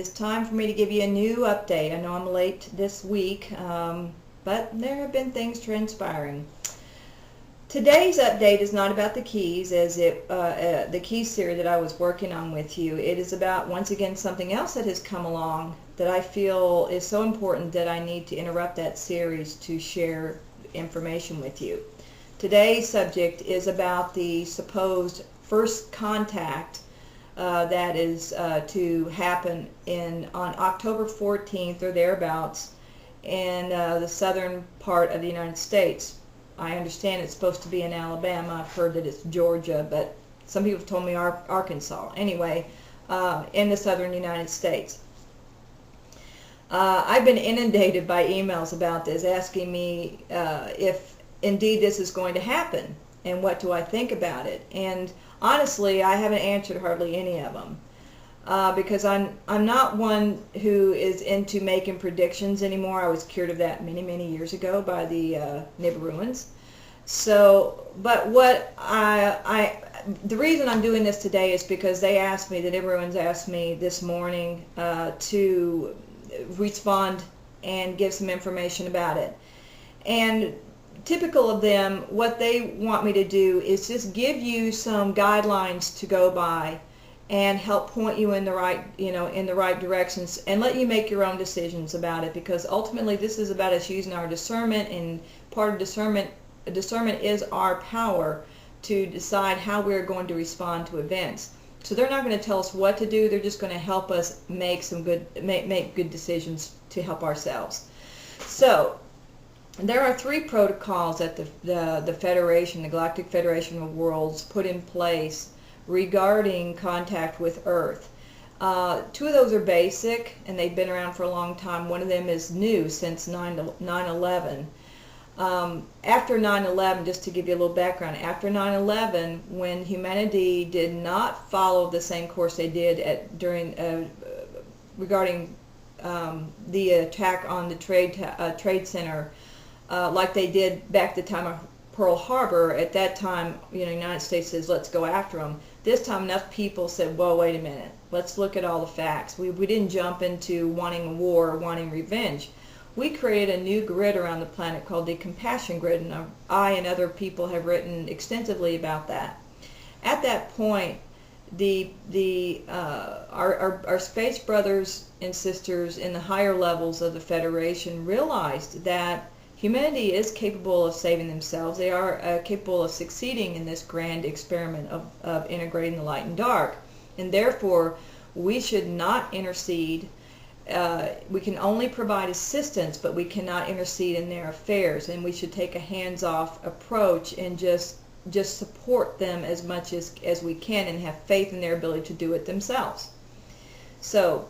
is time for me to give you a new update. I know I'm late this week, but there have been things transpiring. Today's update is not about the keys, as the keys series that I was working on with you. It is about, once again, something else that has come along that I feel is so important that I need to interrupt that series to share information with you. Today's subject is about the supposed first contact that is to happen on October 14th or thereabouts in the southern part of the United States. I understand it's supposed to be in Alabama. I've heard that it's Georgia, but some people have told me Arkansas. Anyway, in the southern United States. I've been inundated by emails about this, asking me if indeed this is going to happen and what do I think about it. And honestly, I haven't answered hardly any of them because I'm not one who is into making predictions anymore. I was cured of that many years ago by the Nibiruans. So, but what the reason I'm doing this today is because the Nibiruans asked me this morning to respond and give some information about it. And typical of them, what they want me to do is just give you some guidelines to go by and help point you in the right, in the right directions, and let you make your own decisions about it, because ultimately this is about us using our discernment, and part of discernment is our power to decide how we're going to respond to events. So they're not going to tell us what to do, they're just going to help us make good decisions to help ourselves. So there are 3 protocols that the Federation, the Galactic Federation of Worlds, put in place regarding contact with Earth. 2 of those are basic, and they've been around for a long time. One of them is new since 9/11. After 9/11, just to give you a little background, after 9/11, when humanity did not follow the same course they did regarding the attack on the trade center, like they did back at the time of Pearl Harbor. At that time, the United States says, let's go after them. This time enough people said, well, wait a minute, let's look at all the facts. We didn't jump into wanting a war or wanting revenge. We created a new grid around the planet called the Compassion Grid, and I and other people have written extensively about that. At that point, our space brothers and sisters in the higher levels of the Federation realized that humanity is capable of saving themselves. They are capable of succeeding in this grand experiment of integrating the light and dark, and therefore we should not intercede. We can only provide assistance, but we cannot intercede in their affairs, and we should take a hands-off approach and just support them as much as we can, and have faith in their ability to do it themselves. So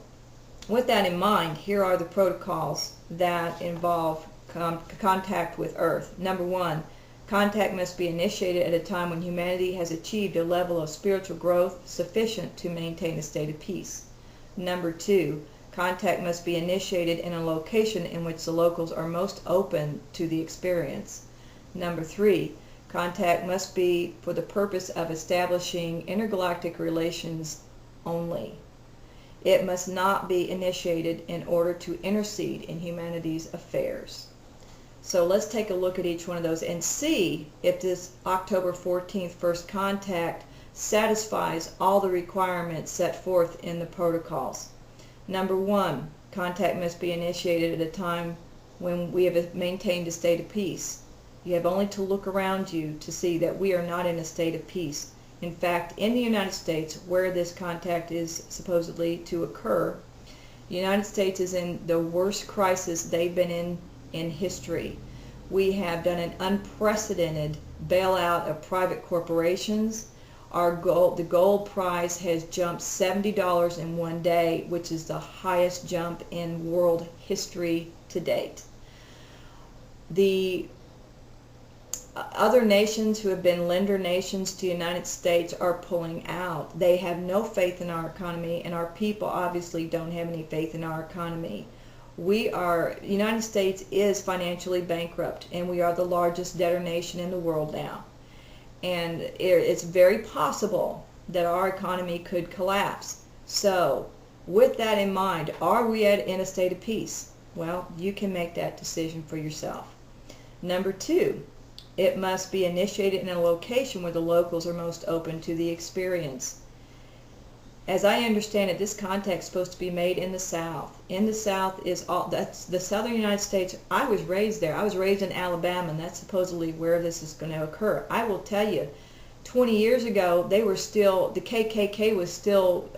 with that in mind, here are the protocols that involve contact with Earth. Number 1, contact must be initiated at a time when humanity has achieved a level of spiritual growth sufficient to maintain a state of peace. Number 2, contact must be initiated in a location in which the locals are most open to the experience. Number 3, contact must be for the purpose of establishing intergalactic relations only. It must not be initiated in order to intercede in humanity's affairs. So let's take a look at each one of those and see if this October 14th first contact satisfies all the requirements set forth in the protocols. Number 1, contact must be initiated at a time when we have maintained a state of peace. You have only to look around you to see that we are not in a state of peace. In fact, in the United States, where this contact is supposedly to occur, the United States is in the worst crisis they've been in history. We have done an unprecedented bailout of private corporations. The gold price has jumped $70 in one day, which is the highest jump in world history to date. The other nations who have been lender nations to the United States are pulling out. They have no faith in our economy, and our people obviously don't have any faith in our economy. The United States is financially bankrupt, and we are the largest debtor nation in the world now. And it's very possible that our economy could collapse. So with that in mind, are we in a state of peace? Well, you can make that decision for yourself. Number 2, it must be initiated in a location where the locals are most open to the experience. As I understand it, this contact is supposed to be made in the South. In the South that's the southern United States. I was raised there. I was raised in Alabama, and that's supposedly where this is going to occur. I will tell you, 20 years ago, the KKK was still,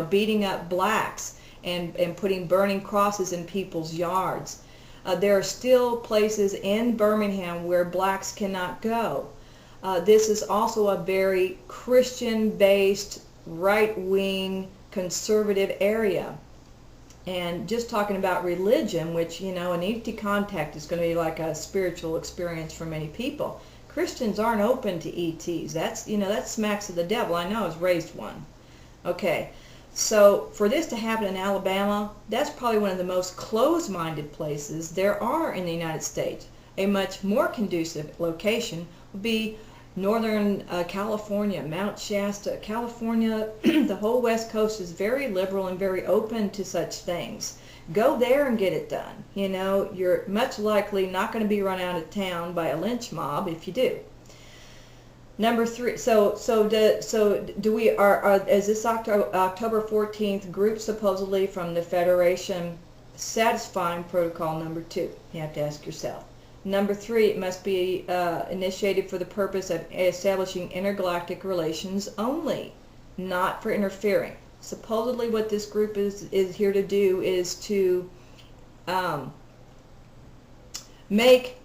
beating up blacks and putting burning crosses in people's yards. There are still places in Birmingham where blacks cannot go. This is also a very Christian-based, right-wing, conservative area. And just talking about religion, which, an ET contact is going to be like a spiritual experience for many people. Christians aren't open to ETs. That smacks of the devil. I know, I was raised one. Okay, so for this to happen in Alabama, that's probably one of the most closed-minded places there are in the United States. A much more conducive location would be Northern California, Mount Shasta, California. The whole West Coast is very liberal and very open to such things. Go there and get it done. You're much likely not going to be run out of town by a lynch mob if you do. Number 3. Is this October 14th group supposedly from the Federation satisfying protocol number 2? You have to ask yourself. Number 3, it must be initiated for the purpose of establishing intergalactic relations only, not for interfering. Supposedly what this group is here to do is to make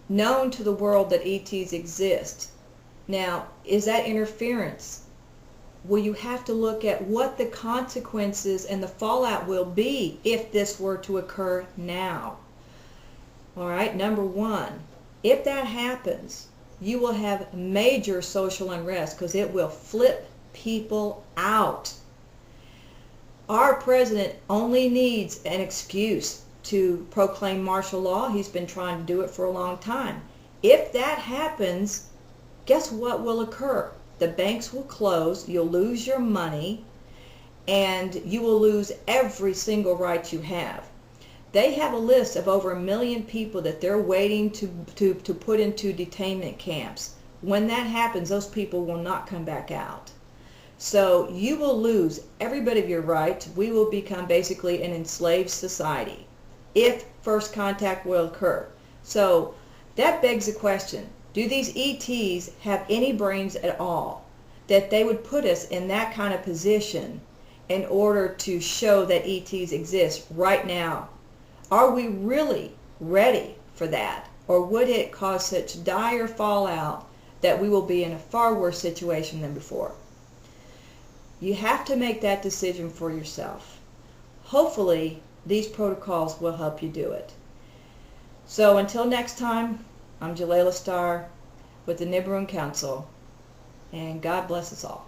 known to the world that ETs exist. Now, is that interference? Well, you have to look at what the consequences and the fallout will be if this were to occur now. All right, number 1, if that happens, you will have major social unrest because it will flip people out. Our president only needs an excuse to proclaim martial law. He's been trying to do it for a long time. If that happens, guess what will occur? The banks will close, you'll lose your money, and you will lose every single right you have. They have a list of over 1 million people that they're waiting to put into detainment camps. When that happens, those people will not come back out. So you will lose every bit of your rights. We will become basically an enslaved society if first contact will occur. So that begs the question, do these ETs have any brains at all that they would put us in that kind of position in order to show that ETs exist right now? Are we really ready for that? Or would it cause such dire fallout that we will be in a far worse situation than before? You have to make that decision for yourself. Hopefully, these protocols will help you do it. So until next time, I'm Jelaila Starr with the Nibiruan Council, and God bless us all.